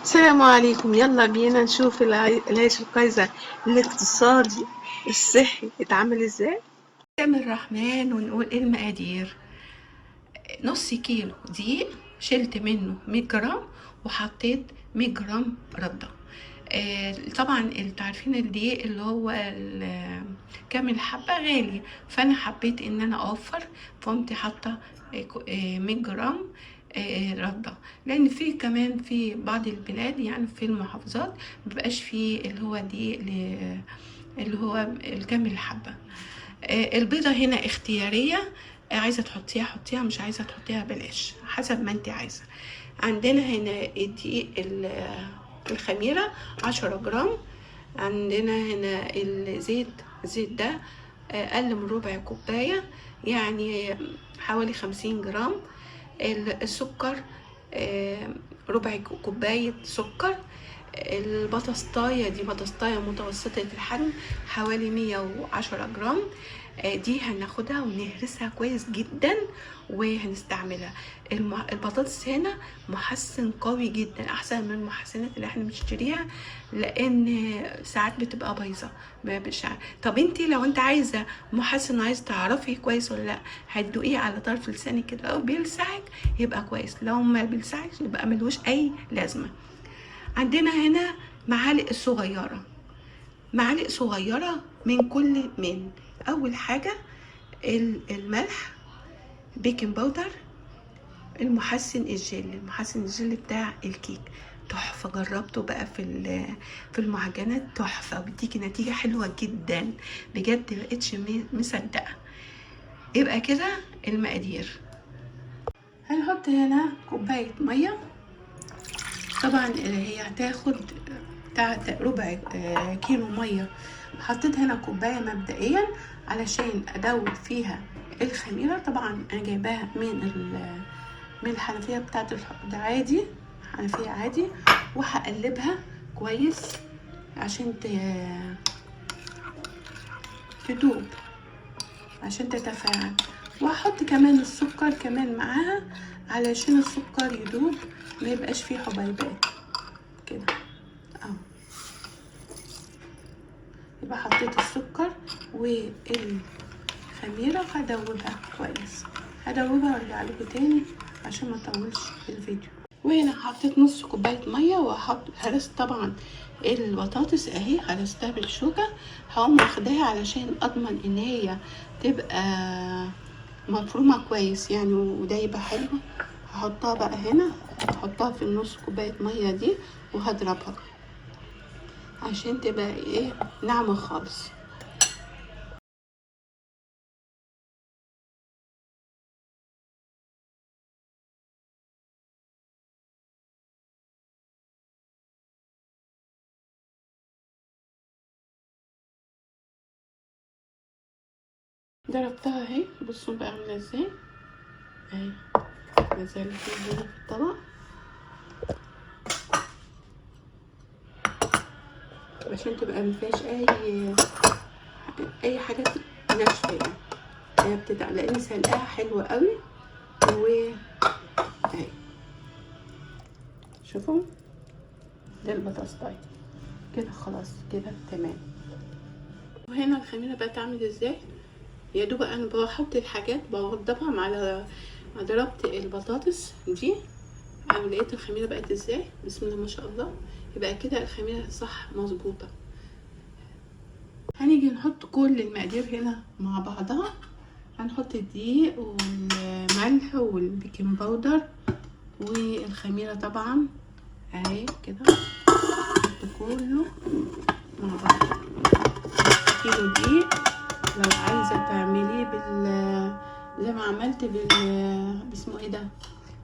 السلام عليكم. يلا بينا نشوف العيش القيزر الاقتصادي الصحي اتعمل ازاي. بسم الرحمن. ونقول المقادير: نص كيلو دقيق، شلت منه 100 جرام وحطيت 100 جرام ردة. طبعا انتوا عارفين الدقيق اللي هو كامل الحبة غالي، فانا حبيت ان انا اوفر، فقمت حاطة 100 جرام ردة، لان في كمان في بعض البلاد يعني في المحافظات مبقاش فيه اللي هو دقيق اللي هو الكامل الحبة. البيضة هنا اختيارية، عايزة تحطيها حطيها، مش عايزة تحطيها بلاش، حسب ما انت عايزة. عندنا هنا الدقيق الخميرة 10 جرام. عندنا هنا الزيت ده أقل من ربع كوباية، يعني حوالي 50 جرام. السكر ربع كوباية سكر. البطاطاية دي بطاطاية متوسطة الحجم، حوالي 110 جرام. دي هناخدها ونهرسها كويس جدا وهنستعملها. البطاطس هنا محسن قوي جدا، احسن من المحسنات اللي احنا بنشتريها، لان ساعات بتبقى بايظه. طب انت لو انت عايزه محسن وعايزه تعرفي كويس ولا لا، هتدوقيه على طرف لسانك كده، لو بيلسعك يبقى كويس، لو ما بيلسعش يبقى ملوش اي لازمه. عندنا هنا معالق صغيرة من كل أول حاجة الملح، بيكنج باودر، المحسن الجل بتاع الكيك تحفة. جربته بقى في المعجنات تحفة، بتيجي نتيجة حلوة جدا بجد، مبقتش مصدقة. يبقى كده المقادير: هنحط هنا كوباية مية، طبعا هي هتاخد بتاع ربع كيلو ميه. حطيت هنا كوبايه مبدئيا علشان ادوب فيها الخميره. طبعا انا جايباها من الحنفيه بتاعت الحوض عادي، حنفيه عادي، وهقلبها كويس عشان تدوب، عشان تتفاعل. وهحط كمان السكر كمان معاها علشان السكر يدوب، ما يبقاش فيه حبيبات كده اهو. يبقى حطيت السكر والخميرة هدوبها كويس، هدوبها وارجع لكم تاني عشان ما اطولش الفيديو. وهنا حطيت نص كوباية مية، هرست طبعا البطاطس اهي، هرستها بالشوكة. هقوم واخداها علشان اضمن ان هي تبقى مفرومة كويس يعني، وده يبقى حلو. هحطها بقى هنا، هحطها في النص كوباية مية دي وهضربها عشان تبقى ايه ناعمة خالص. ضربتها اهي، بصوا بقى عامله ازاي اهي، مازال في هنا في الطبق عشان تبقى مفيهاش اي حاجات ناشفه يعني. هي بتتعب لان سلقاها حلوه قوي. و اهي شوفوا ده البطاطاي كده، خلاص كده تمام. وهنا الخميره بقى تعمل ازاي، يا دوب انا بحط الحاجات بوضبها مع ضربت البطاطس دي. انا لقيت الخميره بقت ازاي، بسم الله ما شاء الله. يبقى كده الخميره صح مظبوطه. هنيجي نحط كل المقادير هنا مع بعضها. هنحط الدقيق والملح والبيكنج باودر والخميره طبعا اهي كده، نحط كله مع بعض. كيلو دقيق، لو عايزه تعمليه زي ما عملت باسمه ايه ده،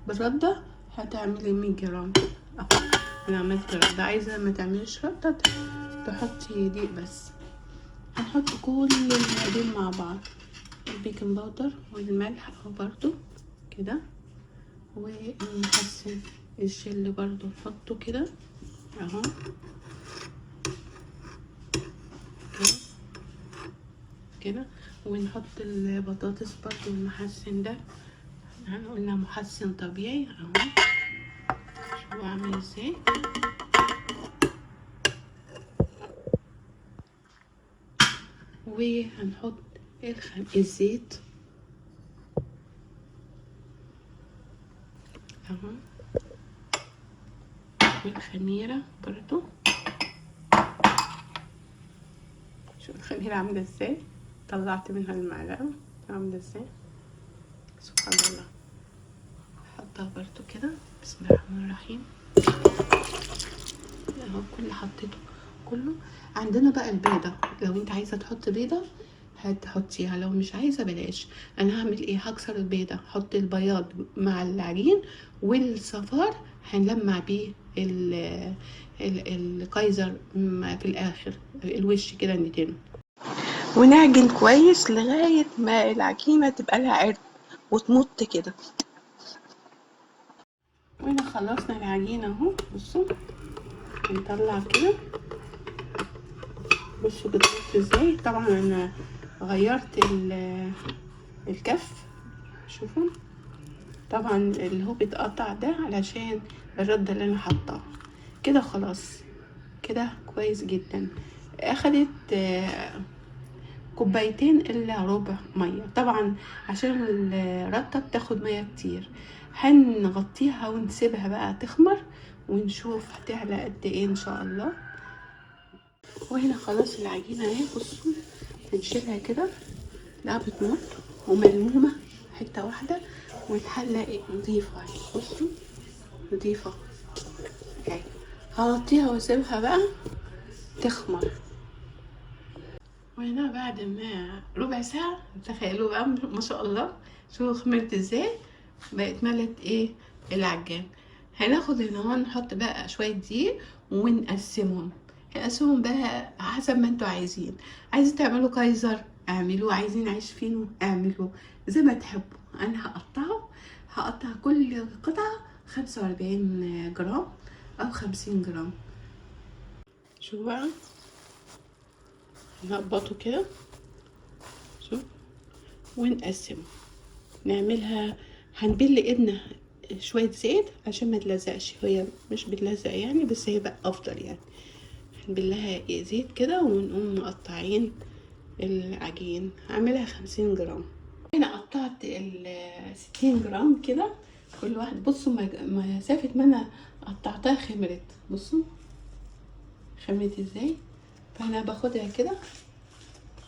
بالرده، هتعملي 100 جرام اهو. انا عملت رده، عايزه ما تعمليش رده تحطي دقيق بس. هنحط كل المقادير مع بعض، البيكنج باودر والملح اهو برضو كده، والمحسن الجل برضو نحطه كده اهو كده كده. ونحط البطاطس برضو المحسن ده، قلنا محسن طبيعي اهو. شوفوا عامل ازاي وهنحط الزيت اهو، والخميرة برضو. شوف الخميرة عاملة ازاي، طلعت منها المعلقة عاملة ازاي، سبحان الله. هحطها برضو كده، بسم الله الرحمن الرحيم اهو، كل حطيته كله. عندنا بقى البيضة، لو انت عايزة تحط بيضة هتحطيها، لو مش عايزة بلاش. انا هعمل ايه، هكسر البيضة، احط البياض مع العجين، والصفار هنلمع بيه الكايزر في الاخر، الوش كده ندهنه. ونعجن كويس لغاية ما العجينة تبقى لها عرق وتمط كده. وهنا خلصنا العجينة اهو، بصوا هنطلع كده، بصوا بتحط ازاي. طبعا انا غيرت الكف، شوفوا طبعا اللي هو بيتقطع ده علشان الردة اللي انا حطاها كده. خلاص كده كويس جدا. اخدت كوبايتين الا ربع ميه، طبعا عشان الردة بتاخد ميه كتير. هنغطيها ونسيبها بقى تخمر، ونشوف هتعلى قد ايه ان شاء الله. وهنا خلاص العجينه اهي، بصوا هنشيلها كده، لا بتمط وملمومه حته واحده، والحله نضيفه اهي، بصوا نضيفه اهي. هغطيها واسيبها بقى تخمر. وهنا بعد ما ربع ساعة، تخيلوا بقى ما شاء الله، شوفوا خمرت ازاي، بقت ملت ايه العجان. هناخد هنا نحط بقى شوية دقيق ونقسمهم. هنقسمهم بقى حسب ما انتوا عايزين. عايزين تعملوا كايزر اعملوه، عايزين عيش فينو اعملوه زي ما تحبوا. انا هقطع كل قطعة 45 جرام او 50 جرام. شوفوا بقى نقبطه كده، شوف، ونقسمه. نعملها، هنبل ايدنا شوية زيت عشان ما تلزقش، هي مش بتلزق يعني، بس هي بقى افضل يعني. هنبلها زيت كده، ونقوم مقطعين العجين. هعملها 50 جرام. هنا قطعت 60 جرام كده كل واحد. بصوا مسافة ما انا قطعتها خمرت، بصوا خمرت ازاي. فانا باخدها كده،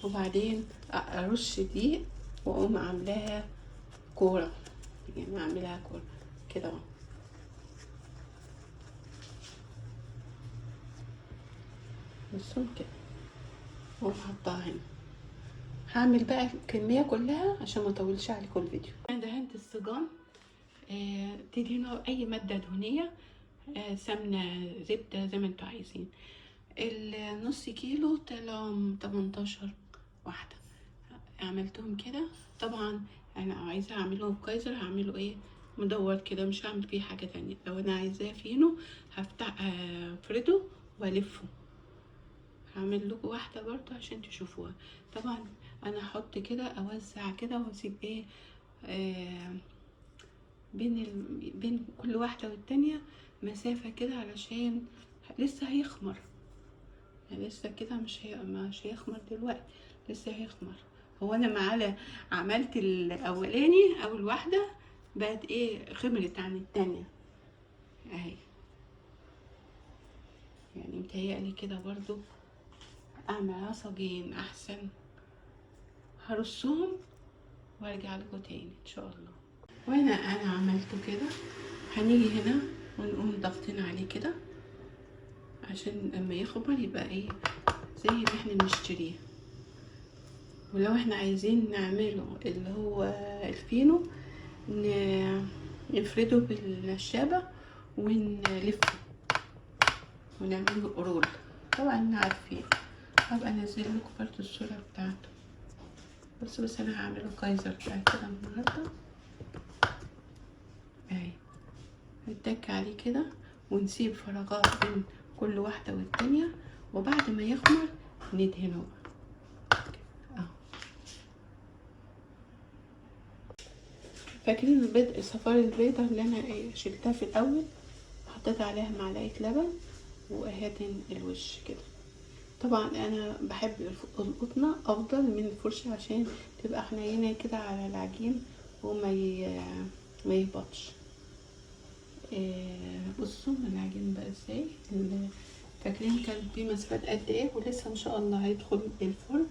وبعدين ارش دقيق، واقوم عاملاها كورة، يعني اعملها كورة كده اهو. بصوا كده، واقوم حطاها هنا. هعمل بقى الكمية كلها عشان ما اطولش عليكم الفيديو. انا دهنت الصاجين، تدهنوا اي مادة دهنية، سمنة، زبدة، زي ما انتوا عايزين. النص كيلو طلعوا 18 واحدة، عملتهم كده. طبعا انا عايزة اعمله كايزر، هعمله ايه مدور كده، مش هعمل فيه حاجة تانية. لو انا عايزاه فينو هفتح افرده والفه. هعمل لكم واحدة برضو عشان تشوفوها. طبعا انا هحط كده، اوزع كده، واسيب ايه بين كل واحدة والتانية مسافة كده، علشان لسه هيخمر يعني. لسه كده مش هيخمر دلوقتي، لسه هيخمر. هو انا عملت الاولاني، اول واحدة بقت ايه خمرت عن التانية اهي. يعني متهيألي كده برضو اعمل عصاجين احسن. هرصهم وارجع لكم تاني ان شاء الله. وانا عملته كده. هنيجي هنا ونقوم ضغطين عليه كده، عشان لما يخمر يبقى ايه زي اللي احنا بنشتريه. ولو احنا عايزين نعمله اللي هو الفينو، نفرده بالنشابة ونلفه ونعمله رول. طبعا عارفين، هبقى انزل لكم برضو الصورة بتاعته. بس انا هعمله كايزر بتاع كده النهارده اهي. نتك عليه كده، ونسيب فراغات بين كل واحدة والتانية، وبعد ما يخمر ندهنه اهو. فاكرين صفار البيضة اللي انا شلتها في الاول، حطيت عليها معلقة لبن، واهدن الوش كده. طبعا انا بحب القطنة افضل من الفرشة عشان تبقى حنينة كده على العجين وما ما يهبطش. بصوا العجين بقى ازاي. فاكرين كان في مسافات قد ايه، ولسه ان شاء الله هيدخل الفرن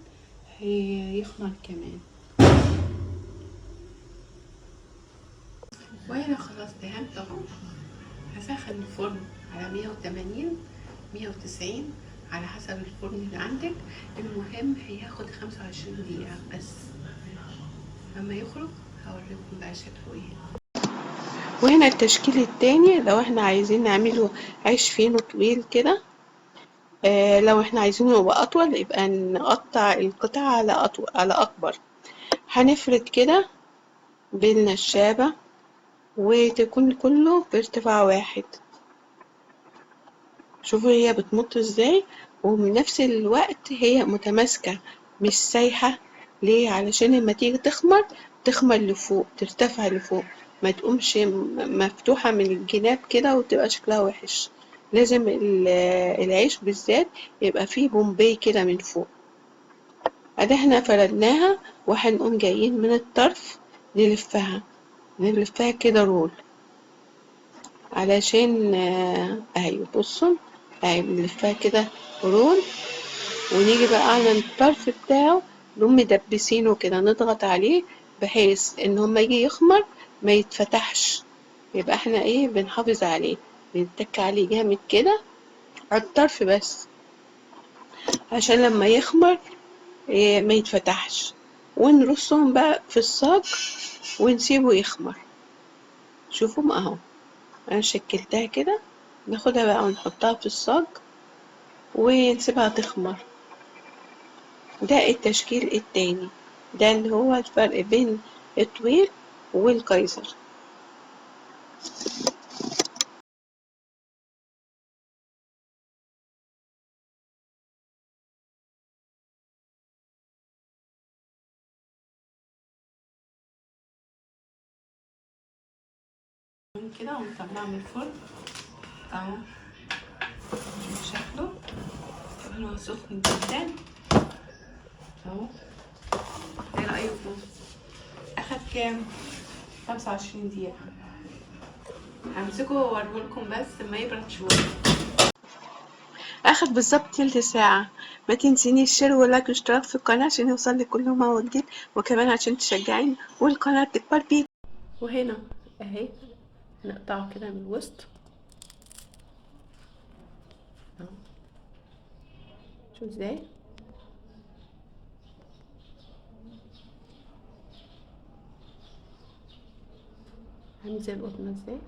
هيخمر كمان. وانا خلاص دهنت اهو. هسخن الفرن على 180 190 على حسب الفرن اللي عندك. المهم هياخد 25 دقيقة بس. لما يخرج هوريكم بقى شكله ايه. وهنا التشكيل التاني لو احنا عايزين نعمله عيش فينو طويل كده. لو احنا عايزينه يبقى اطول يبقى نقطع القطع على اطول على اكبر. هنفرد كده بالنشابة وتكون كله بارتفاع واحد. شوفوا هي بتمط ازاي، ومن نفس الوقت هي متماسكة مش سايحة. ليه؟ علشان لما تيجي تخمر لفوق، ترتفع لفوق، ما تقومش مفتوحة من الجناب كده وتبقى شكلها وحش. لازم العيش بالذات يبقى فيه بومبي كده من فوق. ادي احنا فردناها، وهنقوم جايين من الطرف نلفها كده رول علشان ايوه بصوا اهي بنلفها كده رول. ونيجي بقى على الطرف بتاعه نقوم مدبسينه كده، نضغط عليه بحيث ان هما يجي يخمر ما يتفتحش. يبقى احنا ايه بنحافظ عليه، بنتك عليه جامد كده على الطرف بس عشان لما يخمر إيه ما يتفتحش. ونرصهم بقى في الصاج ونسيبه يخمر. شوفوا اهو انا شكلتها كده. ناخدها بقى ونحطها في الصاج ونسيبها تخمر. ده التشكيل التاني، ده اللي هو الفرق بين الطويل والكايزر. كده ونطلعه من الفرن اهو. شكله هو سخن جدا اهو. ايه رأيكم؟ اخد كام؟ 25 دقيقة. همسكه واوريهولكم بس ما يبرد شوية. اخد بالظبط تلت ساعة. ما تنسينيش شير ولايك واشتراك في القناة عشان يوصلك كل ما هو جديد، وكمان عشان تشجعيني والقناة تكبر بيك. وهنا اهي نقطعه كده من الوسط اهو. شوف ازاي عامل زي القطنة ازاي.